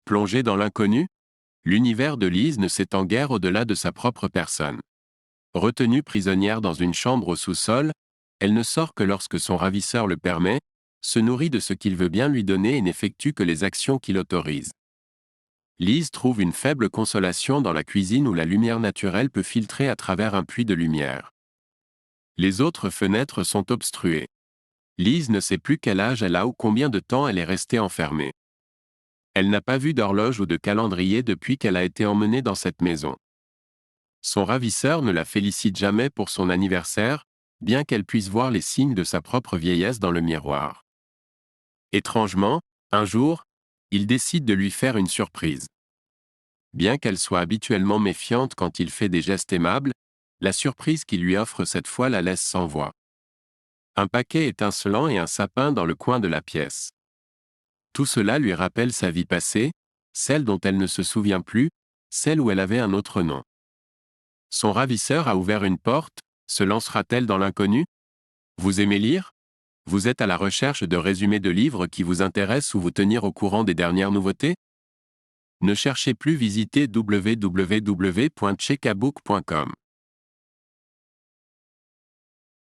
Plongée dans l'inconnu, l'univers de Lise ne s'étend guère au-delà de sa propre personne. Retenue prisonnière dans une chambre au sous-sol, elle ne sort que lorsque son ravisseur le permet, se nourrit de ce qu'il veut bien lui donner et n'effectue que les actions qu'il autorise. Lise trouve une faible consolation dans la cuisine où la lumière naturelle peut filtrer à travers un puits de lumière. Les autres fenêtres sont obstruées. Lise ne sait plus quel âge elle a ou combien de temps elle est restée enfermée. Elle n'a pas vu d'horloge ou de calendrier depuis qu'elle a été emmenée dans cette maison. Son ravisseur ne la félicite jamais pour son anniversaire, bien qu'elle puisse voir les signes de sa propre vieillesse dans le miroir. Étrangement, un jour, il décide de lui faire une surprise. Bien qu'elle soit habituellement méfiante quand il fait des gestes aimables, la surprise qu'il lui offre cette fois la laisse sans voix. Un paquet étincelant et un sapin dans le coin de la pièce. Tout cela lui rappelle sa vie passée, celle dont elle ne se souvient plus, celle où elle avait un autre nom. Son ravisseur a ouvert une porte, se lancera-t-elle dans l'inconnu? Vous aimez lire? Vous êtes à la recherche de résumés de livres qui vous intéressent ou vous tenir au courant des dernières nouveautés? Ne cherchez plus, visitez www.chekabook.com.